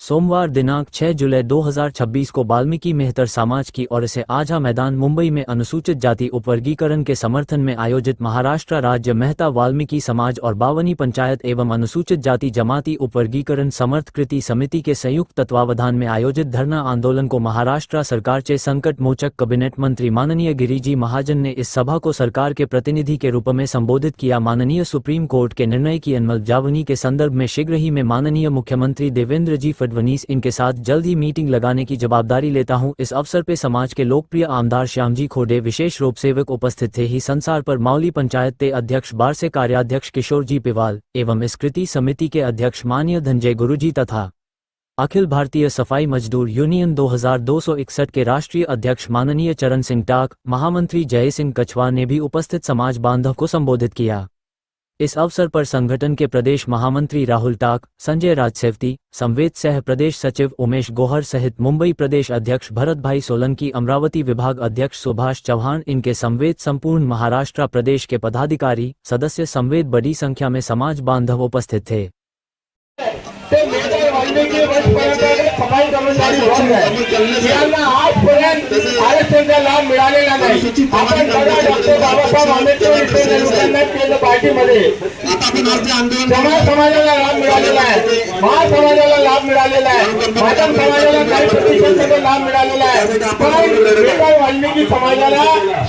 सोमवार दिनांक 6 जुलाई 2026 को वाल्मीकि मेहतर समाज की ओर से आझा मैदान मुंबई में अनुसूचित जाति उपवर्गीकरण के समर्थन में आयोजित महाराष्ट्र राज्य मेहता वाल्मीकि समाज और बावनी पंचायत एवं अनुसूचित जाति जमाती उपवर्गीकरण समर्थ कृति समिति के संयुक्त तत्वावधान में आयोजित धरना आंदोलन को महाराष्ट्र सरकार के संकट मोचक कैबिनेट मंत्री माननीय गिरिजी महाजन ने इस सभा को सरकार के प्रतिनिधि के रूप में संबोधित किया। माननीय सुप्रीम कोर्ट के निर्णय की अमलबजावनी के संदर्भ में शीघ्र ही मैं माननीय मुख्यमंत्री देवेंद्र जी फडणवीस इनके साथ जल्द ही मीटिंग लगाने की जवाबदारी लेता हूं। इस अवसर पर समाज के लोकप्रिय आमदार श्यामजी खोडे विशेष रूप सेवक उपस्थित थे। ही संसार पर मावली पंचायत के अध्यक्ष बारसे कार्याध्यक्ष किशोर जी पिवाल एवं इस कृति समिति के अध्यक्ष माननीय धनंजय गुरुजी तथा अखिल भारतीय सफाई मजदूर यूनियन 2261 के राष्ट्रीय अध्यक्ष माननीय चरण सिंह टाक, महामंत्री जय सिंह कछवा ने भी उपस्थित समाज बांधव को संबोधित किया। इस अवसर पर संगठन के प्रदेश महामंत्री राहुल टाक, संजय राजसेवती, संवेद सह प्रदेश सचिव उमेश गोहर सहित मुंबई प्रदेश अध्यक्ष भरत भाई सोलंकी, अमरावती विभाग अध्यक्ष सुभाष चौहान, इनके संवेद संपूर्ण महाराष्ट्र प्रदेश के पदाधिकारी सदस्य संवेद बड़ी संख्या में समाज बांधव उपस्थित थे। वाल्मीकि सफाई कर्मचारी वर्ग है, यांना आजपर्यंत आरक्षणाचा लाभ मिळालेला नाही। आपण बघा डॉक्टर बाबासाहेब आंबेडकर इंटरनॅशनल केंद्र पार्टीमध्ये समाज समाजाला लाभ मिळालेला आहे, महार समाजाला लाभ मिळालेला आहे, मातम समाजाला काही प्रतिशत लाभ मिळालेला आहे, पण बेकार वाल्मीकि समाजाला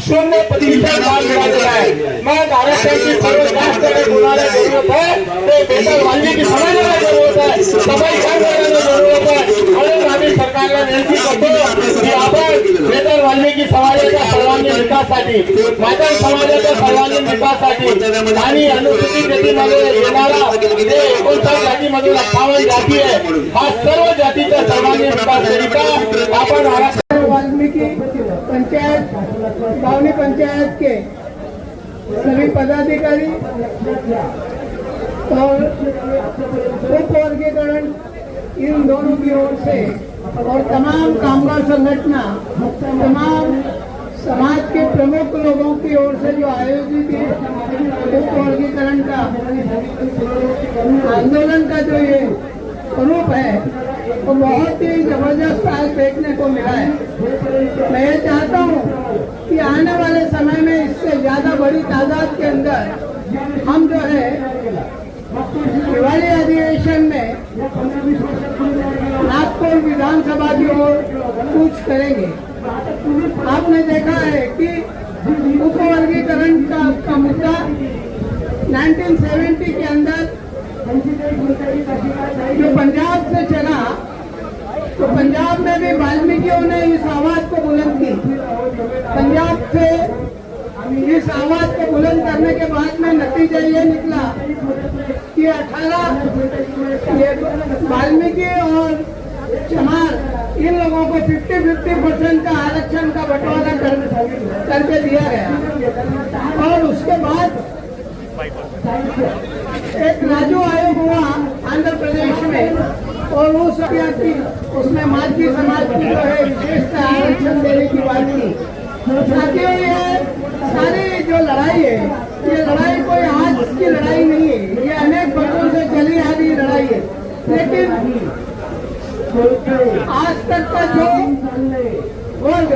0% लाभ मिळालेला आहे। मग आरक्षणाची सर्व जास्त कोणाला जरूरत आहे ते बेकार वाल्मीकि समाजाला जरूरत आहे, सफाई कर्मचाऱ्यांना जरूरत आहे। म्हणून आम्ही सरकारला विनंती करतो की आपण बेकार वाल्मीकि समाजाच्या सर्वांगीण विकासासाठी, मातम समाजाच्या सर्वांगीण विकासासाठी आणि अनुसूचित जातीमध्ये येणारा जे 59 जातीमधून 58 जाती आहे, हा सर्व जातीचा सर्वांगीण विकास करिता आपण वाल्मीकि पंचायत बावनी पंचायत के सभी पदाधिकारी और उपवर्गीकरण इन दोनों की ओर से और तमाम कामगार संगठना, तमाम समाज के प्रमुख लोगों की ओर से जो आयोजित उपवर्गीकरण का आंदोलन का जो ये स्वरूप है वो बहुत ही जबरदस्त आज देखने को मिला है। मैं ये चाहता हूँ कि आने वाले समय में इससे ज्यादा बड़ी तादाद के अंदर हम जो है दिवाली अधिवेशन में नागपुर विधानसभा की ओर कूच करेंगे। आपने देखा है कि उपवर्गीकरण का मुद्दा 1970 के अंदर जो पंजाब से चला, तो पंजाब में भी वाल्मीकियों ने इस आवाज को बुलंद की। पंजाब से इस आवाज को बुलंद करने के बाद में नतीजा ये निकला कि 18 वाल्मीकि और चमार इन लोगों को 50-50% का आरक्षण का बंटवारा करके दिया गया। और उसके बाद एक राजू आयोग हुआ आंध्र प्रदेश में, और वो सब की उसमें माझी समाज की जो है विशेष आरक्षण देने की बात की। साथियों, ये सारी जो लड़ाई है, ये लड़ाई कोई आज की लड़ाई नहीं है, ये अनेक वर्षों से चली आ रही लड़ाई है। लेकिन आज तक का जो वर्ग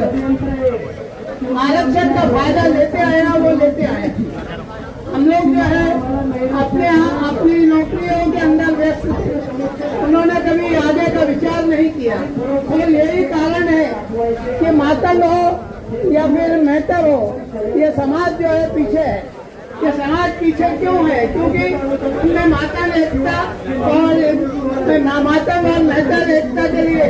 आरक्षण का फायदा लेते आया वो लेते आए। हम लोग जो है अपने यहाँ अपनी नौकरियों के अंदर व्यस्त थे, उन्होंने कभी आगे का विचार नहीं किया। और यही कारण है कि मातंग हो या फिर मेहतर हो, ये समाज जो है पीछे है। ये समाज पीछे क्यों है? क्योंकि हमने मातंग एकता और मातंग और मेहतर एकता के लिए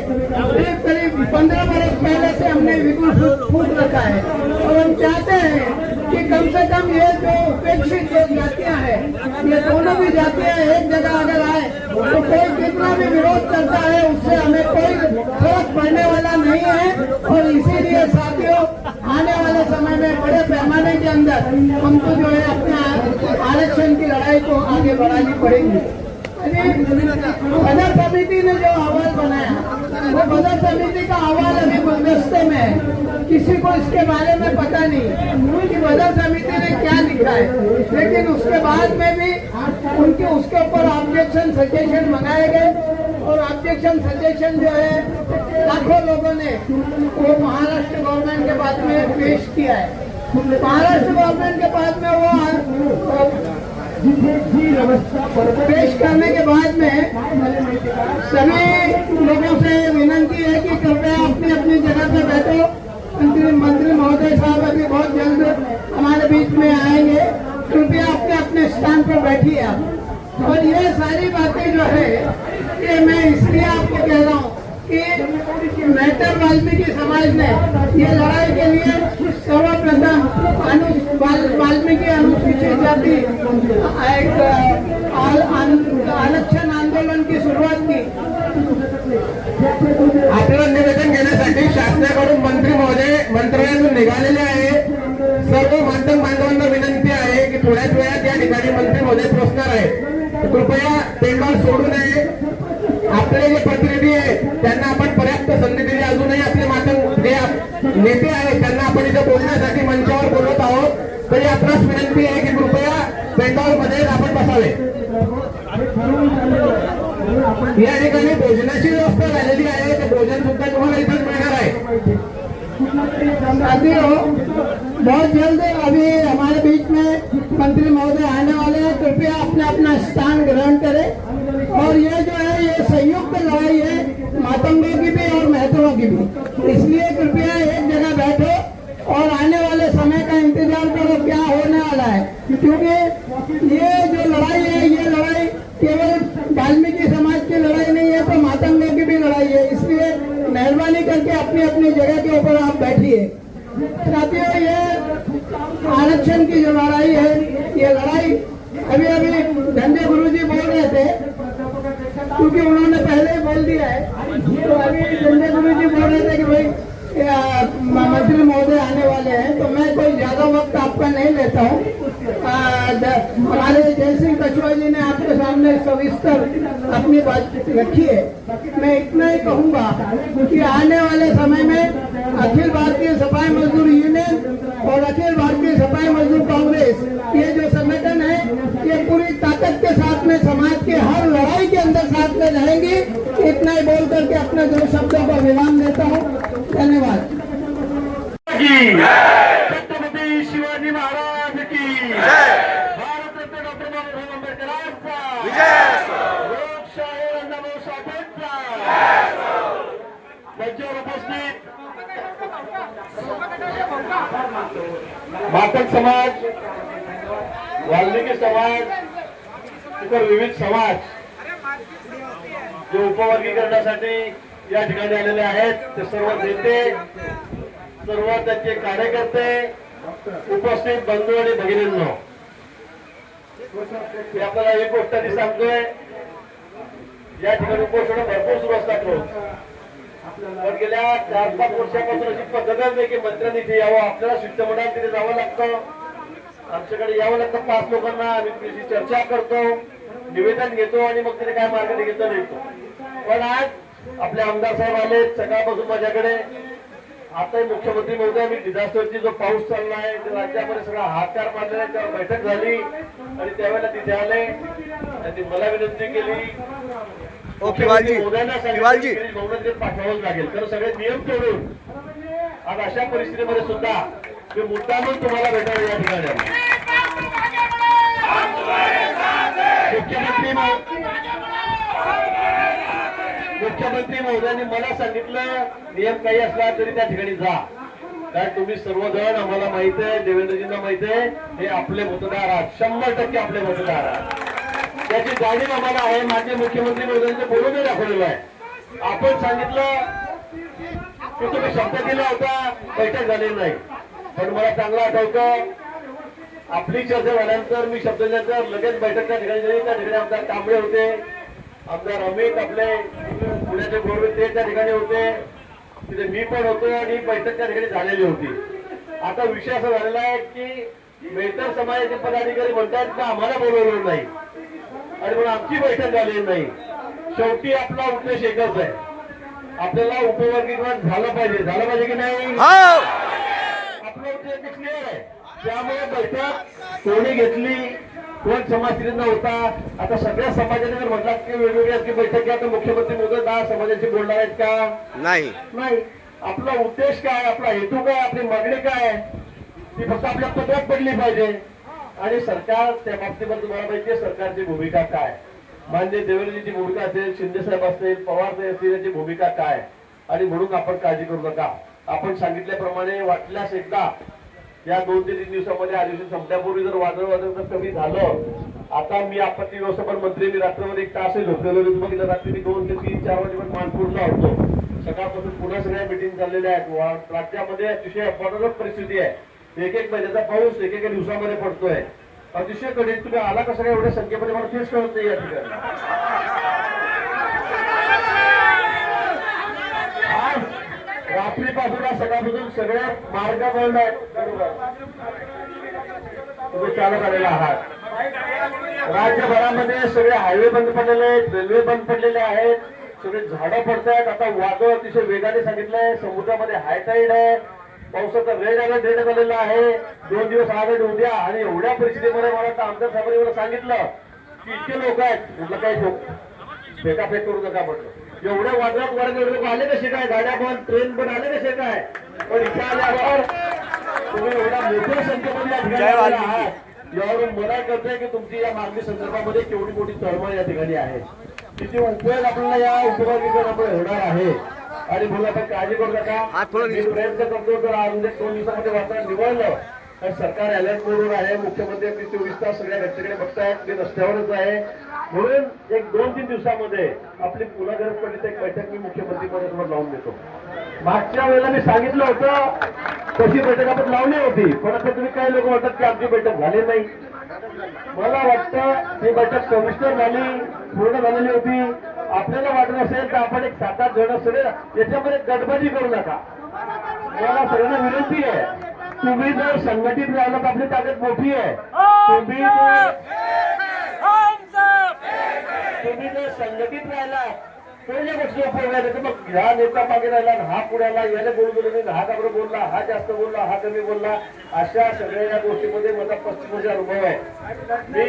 करीब 15 वर्ष पहले से हमने विपुल फूट रखा है। और हम चाहते हैं कि कम से कम ये जो उपेक्षित जो जातियां हैं, ये दोनों भी जातियां एक जगह अगर आए तो कोई कितना भी विरोध करता है उससे हमें कोई फर्क पड़ने वाला नहीं है। और इसीलिए साथियों, आने वाले समय में बड़े पैमाने के अंदर हमको जो है अपने आरक्षण की लड़ाई को आगे बढ़ानी पड़ेगी। बजट समिति ने जो अहवाल बनाया, वो बजट समिति का अहवाल अभी गुलदस्ते में है, किसी को इसके बारे में पता नहीं कि बजट समिति ने क्या लिखा है। लेकिन उसके बाद में भी उनके उसके ऊपर ऑब्जेक्शन सजेशन मंगाए गए और ऑब्जेक्शन सजेशन जो है लाखों लोगों ने वो महाराष्ट्र गवर्नमेंट के पास में पेश किया है। महाराष्ट्र गवर्नमेंट के पास में वो पेश करने के बाद में सभी लोगों से विनती है कि कृपया अपनी अपनी जगह पे बैठो। मंत्री महोदय साहब अभी बहुत जल्द हमारे बीच में आएंगे, कृपया अपने अपने स्थान पर बैठिए आप। और ये सारी बातें जो है ये मैं इसलिए आपको कह रहा हूँ कि मेहतर वाल्मीकि समाज ने ये लड़ाई के लिए सर्वप्रथम वाल्मीकि अनुसूचित जाति एक आरक्षण आंदोलन की सुरुवात की। आपलं निवेदन घेण्यासाठी शासनाकडून मंत्री महोदय मंत्रालयातून निघालेले आहे। सर्व माध्यम बांधवांना विनंती आहे की थोड्याच वेळात या ठिकाणी मंत्री महोदय पोहोचणार आहे, कृपया पेंडॉल सोडू नये। आपले जे प्रतिनिधी आहेत त्यांना आपण पर्याप्त संधी दिली, अजूनही आपले माध्यम जे नेते आहेत त्यांना आपण इथे बोलण्यासाठी मंचावर बोलवत आहोत, तरी आपणास विनंती आहे की कृपया पेंडॉल मध्ये आपण बसावे। या ठिकाणी भोजनाची व्यवस्था झालेली आहे, ते भोजन सुद्धा तुम्हाला इथेच मिळणार आहे। साथियों, बहुत जल्द अभी हमारे बीच में मंत्री महोदय आने वाले हैं, कृपया अपना अपना स्थान ग्रहण करें। और ये जो है ये संयुक्त लड़ाई है मातंगों की भी और महतों की भी, इसलिए कृपया एक जगह बैठो और आने वाले समय का इंतजार करो क्या होने वाला है, क्योंकि ये जो लड़ाई है ये लड़ाई केवल वाल्मीकि समाज की लड़ाई नहीं है, तो मातंगों की भी लड़ाई है। इसलिए मेहरबानी करके अपनी अपनी जगह के ऊपर आप बैठिए। साथियों, ये आरक्षण की जो लड़ाई है ये लड़ाई अभी अभी धंधे गुरुजी बोल रहे थे, क्योंकि उन्होंने पहले ही बोल दिया है, तो अभी धंधे गुरुजी बोल रहे थे कि भाई मंत्री महोदय आने वाले हैं, तो मैं कोई ज्यादा वक्त आपका नहीं लेता हूँ। हमारे जय सिंह कछुआ जी ने आपके सामने सविस्तर अपनी बात रखी है। मैं इतना ही कहूँगा कि आने वाले समय में अखिल भारतीय सफाई मजदूर यूनियन और अखिल भारतीय सफाई मजदूर कांग्रेस ये जो संगठन है ये पूरी ताकत के साथ में समाज के हर लड़ाई के अंदर साथ में रहेंगी। इतना ही बोल करके अपने दो शब्दों का विराम देता हूँ। धन्यवाद। छत्रपती शिवाजी महाराज की भारत रत्न डॉक्टर बाबासाहेब आंबेडकरांचा लोकशाही अण्णाभाऊ साठेंचा मंचावर उपस्थित मातक समाज, वाल्मिकी समाज, इतर विविध समाज जे उपवर्गीकरणासाठी या ठिकाणी आलेले आहेत, ते सर्व नेते, सर्व त्यांचे कार्यकर्ते, उपस्थित बंधू आणि भगिनींनो, मी आपल्याला एक गोष्ट आधी सांगतोय, या ठिकाणी उपोषण भरपूर सुरू असतात रोज, पण गेल्या 4-5 वर्षापासून अशी पद्धतच नाही की मंत्र्यांनी इथे यावं, आपल्याला शिष्टमंडळात तिथे जावं लागतं, आमच्याकडे यावं लागतं 5 लोकांना, आम्ही त्याची चर्चा करतो, निवेदन घेतो आणि मग तिथे काय मार्ग निघतो निघतो। पण आज आपले आमदार साहेब आले सकाळपासून माझ्याकडे, आता मुख्यमंत्री महोदय मी डिझास्टरची जो पाऊस चालला आहे ते राज्यामध्ये सगळा हातकार मारलेला आहे, त्यावर बैठक झाली आणि त्यावेळेला तिथे आले आणि मला विनंती केली मोदयांना सांगितलं पाठवावंच लागेल, तर सगळे नियम तोडून आज अशा परिस्थितीमध्ये सुद्धा मी मुद्दामून तुम्हाला भेटावं या ठिकाणी। मुख्यमंत्री महोदयांनी मला सांगितलं नियम काही असला तरी त्या ठिकाणी जा, कारण तुम्ही सर्वजण आम्हाला माहित आहे, देवेंद्रजींना माहित आहे, हे आपले मतदार आहात, 100% आपले मतदार आहात, त्याची जाणीव आम्हाला आहे। माननीय मुख्यमंत्री महोदयांचे बोलून दाखवलेलं आहे। आपण सांगितलं की तुम्ही शब्द दिला होता, बैठक झालेली नाही, पण मला चांगलं आठवतं आपली चर्चा झाल्यानंतर मी शब्द दिल्यानंतर लगेच बैठक त्या ठिकाणी झाली। त्या ठिकाणी आमदार कांबळे होते, आमदार अमित आपले पुण्याचे गोरवे ते त्या ठिकाणी होते, तिथे मी पण होतो आणि बैठक त्या ठिकाणी झालेली होती। आता विषय असा झालेला आहे की मेहतर समाजाचे पदाधिकारी म्हणतात की आम्हाला बोलवलं नाही आणि म्हणून आमची बैठक झालेली नाही। शेवटी आपला उद्देश एकच आहे, आपल्याला उपवर्गीकरण झालं पाहिजे की नाही, आपला उद्देश क्लिअर आहे। त्यामुळे बैठक कोणी घेतली कोण समाजचिन्ह नव्हता. आता सगळ्या समाजाने जर म्हटलं की वेगवेगळ्या की बैठक घ्या तर मुख्यमंत्री महोदय 10 समाजाशी बोलणार आहेत का? नाही. नाही. आपला उद्देश काय, आपला हेतू काय, आपली मागणी काय, ती फक्त आपल्या पदरात पडली पाहिजे. आणि सरकार त्या बाबतीमध्ये तुम्हाला माहिती आहे सरकारची भूमिका काय. मान्य देवेंद्रजीची भूमिका असेल, शिंदे साहेब असतील, पवार साहेब असतील, याची भूमिका काय. आणि म्हणून आपण काळजी करू नका. आपण सांगितल्याप्रमाणे वाटल्यास एकदा या 2 ते 3 दिवसामध्ये अधिवेशन संपण्यापूर्वी जर वादळ कमी झालं. आता मी आपत्ती व्यवस्थापन मंत्री, मी रात्रभर 1 तास झोपलेलो. बघितलं रात्री मी 2 ते 3, 4 वाजेपर्यंत मानपूरला होतो. सकाळपासून पुन्हा सगळ्या मिटिंग चाललेल्या आहेत. राज्यामध्ये अतिशय अपवादात्मक परिस्थिती आहे. एक महिन्याचा पाऊस एक दिवसामध्ये पडतोय. अतिशय कठीण. तुम्ही आला कसं काय एवढ्या संख्येमध्ये मला तेच कळत नाही या ठिकाणी. रात्रीपासून सकाळपासून सगळ्या मार्ग बंद आहेत. तुम्ही चालत आलेला आहात. राज्यभरामध्ये सगळे हायवे बंद पडलेले आहेत, रेल्वे बंद पडलेले आहेत, सगळे झाडं पडत आहेत. आता वादळ अतिशय वेगाने सांगितलंय. समुद्रामध्ये हायटाईड आहे. पावसाचा रेड अलर्ट देण्यात आलेला आहे. 2 दिवस आज उद्या. आणि एवढ्या परिस्थितीमध्ये मला आता आमदार साहेबांनी मला सांगितलं की इतके लोक आहेत. म्हटलं काही फेकाफेक करू नका म्हटलं. एवढ्या वादळात वाढत एवढे लोक आले कसे काय, गाड्या बंद, ट्रेन पण आले कसे काय. पण इथे आल्यावर तुम्ही एवढ्या मोठ्या संख्येमध्ये या ठिकाणी आहात. यावरून मला कळतंय की तुमची या मागणी संदर्भामध्ये केवढी मोठी तळमळ या ठिकाणी आहे. तिथे उपयोग आपल्याला या उपभागीकरणामुळे होणार आहे. आणि म्हणून आपण काळजी करू नका. मी प्रयत्न करतो तर आज 2 दिवसामध्ये वातावरण निवडलं तर सरकार अलर्ट मोडवर आहे. मुख्यमंत्री आपली 24 तास सगळ्या घटनेकडे बघतायत. मी रस्त्यावरच आहे. म्हणून 1-2-3 दिवसामध्ये आपली पुन्हा गरज पडली तर एक बैठक मी मुख्यमंत्री पदासमोर लावून देतो. मागच्या वेळेला मी सांगितलं होतं तशी बैठक आपण लावली होती. पण आता तुम्ही काही लोक वाटतात की आमची बैठक झाली नाही. मला वाटतं ही बैठक सविस्तर झाली, पूर्ण झालेली होती. आपल्याला वाटत असेल तर आपण एक 7-8 जण सगळे याच्यामध्ये गडबडी करू नका. मला सगळ्यांना विनंती आहे, तुम्ही जर संघटित राहिला तर आपली ताकद मोठी आहे. तुम्ही जर संघटित राहिला पहिल्या गोष्टी उपयोग आहे. तर मग ह्या नेता मागे राहिला, हा पुढे आला, याने बोलू दिलं नाही, हा काबरं बोलला, हा जास्त बोलला, हा कमी बोलला. अशा सगळ्या या गोष्टीमध्ये माझा 35 वर्ष अनुभव आहे. मी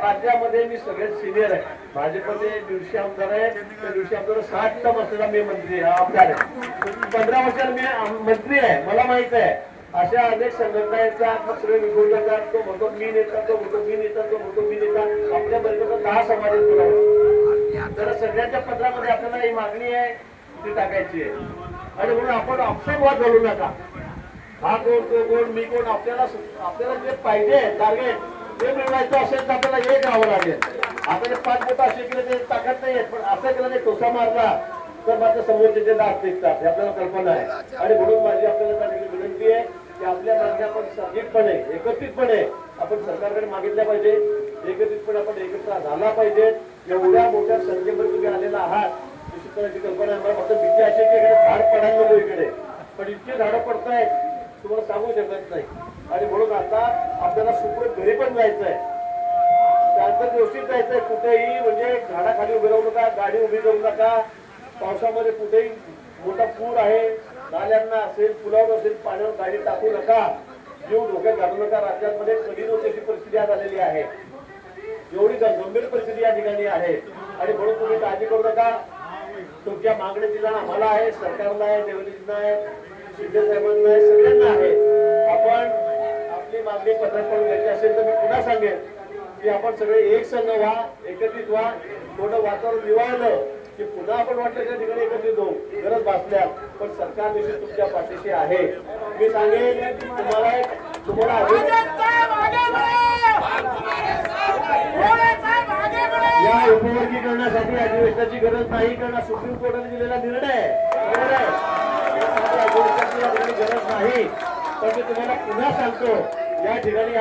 राज्यामध्ये मी सगळ्यात सिनियर आहे. भाजपचे 150 आमदार आहेत. त्या 150 आमदार 60 टर्म असलेला मी मंत्री आमदार आहे. 15 वर्षाला मी मंत्री आहे. मला माहित आहे अशा अनेक संघटना आहेत. मग सगळे विभाग जातात. तो म्हणतो मी नेता, तो म्हणतो मी नेता, तो म्हणतो मी नेता. आपल्या बरोबर 10 समाज तर सगळ्यांच्या पत्रामध्ये आपल्याला ही मागणी आहे ती टाकायची आहे. आणि म्हणून आपण अपसंवाद घालू नका. हा कोण, तो कोण, मी कोण. आपल्याला जे पाहिजे टार्गेट ते मिळवायचं असेल तर आपल्याला एक राहावं लागेल. आता 5 बोट असे केले ते ताकद नाही. पण असं केलं नाही, टोसा मारला तर मात्र समोरचे दात निघतात. हे आपल्याला कल्पना आहे. आणि म्हणून माझी आपल्याला विनंती आहे की आपल्या मागण्या आपण साधिकपणे एकत्रितपणे आपण सरकारकडे मागितल्या पाहिजे. एकत्रितपणे आपण एकत्र झाला पाहिजे. एवढ्या मोठ्या संख्येमध्ये तुम्ही आलेला आहात निश्चितपणाची कल्पना आहे. मला फक्त भीती अशी की इकडे झाड पडायला नको इकडे. पण इतके झाडं पडतायत तुम्हाला सांगू शकत नाही. आणि म्हणून आता आपल्याला सुखरूप घरी पण जायचंय. त्यानंतर व्यवस्थित जायचंय. कुठेही म्हणजे झाडाखाली उभे राहू नका, गाडी उभी करू नका. पावसामध्ये कुठेही मोठा पूर आहे, नाल्यांना असेल, पुलावर असेल, पाण्यावर गाडी टाकू नका. जीव धोक्यात घालू नका. राज्यामध्ये कधी नव्हती अशी परिस्थिती आज आलेली आहे. एवढी गंभीर परिस्थिती या ठिकाणी आहे. आणि म्हणून तुम्ही काळजी करू नका. तुमच्या मागणी दिला आम्हाला आहे, सरकारला आहे, देवेंद्रजींना आहे, शिंदे साहेबांना आहे, सगळ्यांना आहे. आपण आपली मागणी पत्रात पडून घ्यायची असेल तर मी पुन्हा सांगेन की आपण सगळे एक संघ व्हा, एकत्रित व्हा. थोडं वातावरण निवळलं की पुन्हा आपण वाटलं त्या ठिकाणी एकत्रित होऊ. गरज भासल्या पण सरकार निश्चित तुमच्या पाठीशी आहे. मी सांगेन तुम्हाला या उपवर्गीकरणासाठी अधिवेशनाची गरज नाही. कारण सुप्रीम कोर्टाने दिलेला निर्णय गरज नाही. पण मी तुम्हाला पुन्हा सांगतो या ठिकाणी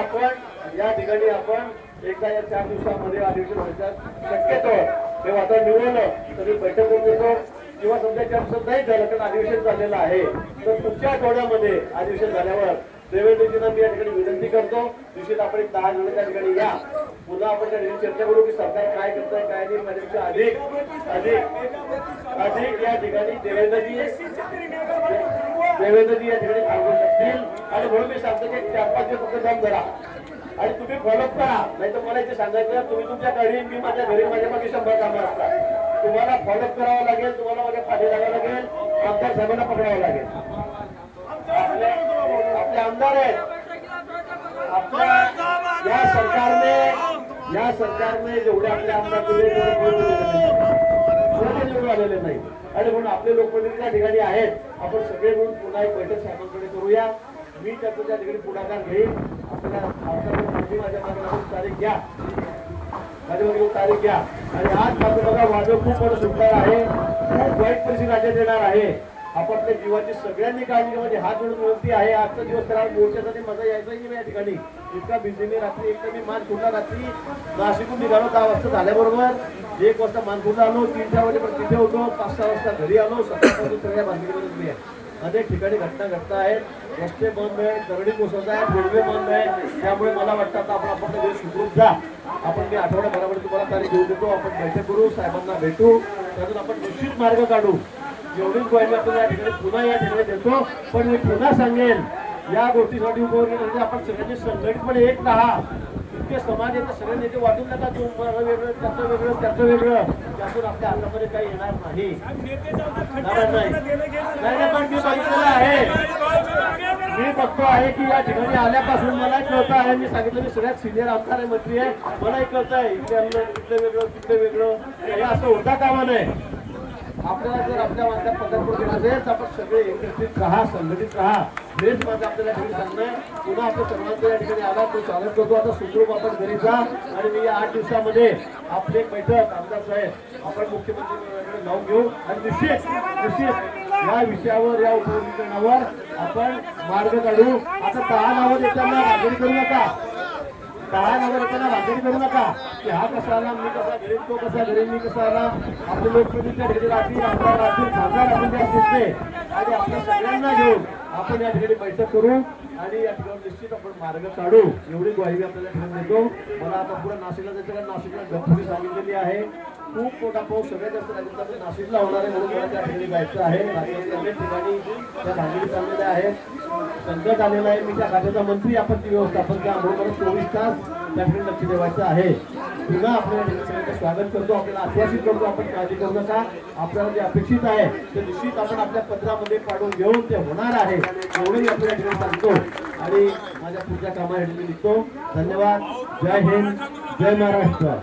आपण एकदा या 4 दिवसामध्ये अधिवेशन व्हायचं शक्यतो हे वातावरण निवडलं तरी बैठक करून देतो. किंवा समजा 4 दिवसात नाही झालं कारण अधिवेशन चाललेलं आहे तर पुढच्या आठवड्यामध्ये अधिवेशन झाल्यावर देवेंद्रजींना मी या ठिकाणी विनंती करतो निश्चित आपण 10 जण त्या ठिकाणी या. पुन्हा आपण त्या ठिकाणी चर्चा करू की सरकार काय करतंय काय नाही. माझ्यापेक्षा अधिक या ठिकाणी देवेंद्रजी देवेंद्रजी या ठिकाणी सांगू शकतील आणि म्हणून मी सांगतो की 4-5 दिवस फक्त दम धरा आणि तुम्ही फॉलोअप करा. नाही तर मला इथे सांगायचं तुम्ही तुमच्या घरी मी माझ्या घरी माझ्या मागे 100 कामं असतात. तुम्हाला फॉलोअप करावं लागेल, तुम्हाला माझ्या पाठी लागावं लागेल, आमदार साहेबांना पकडावं लागेल. आपले आमदार आहेत. आपल्या या सरकारने जेवढे आपले आमदार दिले तेवढे निवडून आलेले नाही आणि म्हणून आपले लोकप्रतिनिधी त्या ठिकाणी आहेत. आपण सगळे मिळून पुन्हा एक बैठक साहेबांकडे करूया. मी त्याचं त्या ठिकाणी पुढाकार घेईन. आपल्याला माझ्या मागे तारीख घ्या, माझ्या मागे तारीख घ्या आणि आज मात्र बघा वादळ खूप मोठं सुटणार आहे, खूप वाईट परिस्थिती राज्यात येणार आहे. आपापल्या जीवाची सगळ्यांनी काळजी घ्या. म्हणजे हात जोडून विनंती आहे. आजचा दिवस करा, मोर्चासाठी मजा यायचा नाही या ठिकाणी. इतका बिझी मी रात्री एकदा मी मानखुर्दला रात्री नाशिकहून निघालो 10 वाजता झाल्याबरोबर 1 वाजता मानखुर्दला आलो, 3-4 वाजेपर्यंत तिथे होतो, 5-6 वाजता घरी आलो. सकाळपासून सगळ्या बांधणीमध्ये मी आहे. अनेक ठिकाणी घटना घडत आहेत, रस्ते बंद आहे, दरडी कोसळत आहे, रेल्वे बंद आहे. त्यामुळे मला वाटतं आता आपण वेळ सुधरून जा. आपण मी आठवड्याभरावर तुम्हाला तारीख घेऊन देतो. आपण बैठक करू, साहेबांना भेटू, त्यातून आपण निश्चित मार्ग काढू. एवढीच ग्वाही आपण या ठिकाणी पुन्हा या ठिकाणी देतो. पण मी पुन्हा सांगेन या गोष्टीसाठी उभं म्हणजे आपण सगळ्यांनी संघटितपणे एक राहा. इतके समाज येतं, सगळे नेते वाटून नका, तुम्हाला वेगळं त्याचं वेगळं त्याचं वेगळं, त्यातून आपल्या हातामध्ये काही येणार नाही. पण मी बघितलेलं आहे, मी बघतो आहे की या ठिकाणी आल्यापासून मला कळतं आहे. मी सांगितलं मी सगळ्यात सिनियर आमदार आहे, मंत्री आहे, मलाही कळतं आहे इथले वेगळं तिथले वेगळं हे असं होता कामा नये. आपल्याला जर आपल्या माणसात पंढरपूर केलं असेल तर आपण सगळे एकत्रित राहा, संघटित राहा. हेच माझं आपल्याला ठिकाणी सांगणं आहे. पुन्हा आपण सर्वांच्या या ठिकाणी आला तो स्वागत करतो. आता सुखरूप आपण घरी जा आणि मी या 8 दिवसामध्ये आपली एक बैठक आमदार साहेब आपण मुख्यमंत्र्यांकडे जाऊन घेऊ आणि निश्चित या विषयावर या उपयोगीकरणावर आपण मार्ग काढू. आता 10 नावं देताना भागणी करू नका, 10 नावं देताना भागणी करू नका की हा कसा आला, मी कसा घरी, तो कसा घरी, मी कसा आला. आपले लोकप्रतिनिधी ठिकाणी राहतील, आमदार राहतील, खासदार आपण जे असतील ते आणि आपल्या सगळ्यांना घेऊन आपण या ठिकाणी बैठक करू आणि या ठिकाणी निश्चित आपण मार्ग काढू. एवढी ग्वाही आपल्याला ठिकाण देतो. मला आता पुढे नाशिकला जायचं कारण नाशिकला गप्पी सांगितलेली आहे. खूप मोठा पाऊस सगळ्यात जास्त राज्यात नाशिकला होणार आहे म्हणून मला त्या ठिकाणी जायचं आहे. अनेक ठिकाणी त्या भागीदारी चाललेल्या आहेत, संकट आलेलं आहे. मी त्या खात्याचा मंत्री, आपण ती व्यवस्थापन करा म्हणून मला 24 तास त्या ठिकाणी लक्ष द्यायचं आहे. पुन्हा आपल्याला सगळ्यांचं स्वागत करतो, आपल्याला आश्वासित करतो आपण काळजी करू नका. आपल्याला जे अपेक्षित आहे ते निश्चित आपण आपल्या पत्रामध्ये पाडून घेऊन ते होणार आहे एवढंही आपल्याला ठिकाणी सांगतो आणि माझ्या पुढच्या कामासाठी मी निघतो. धन्यवाद. जय हिंद, जय महाराष्ट्र.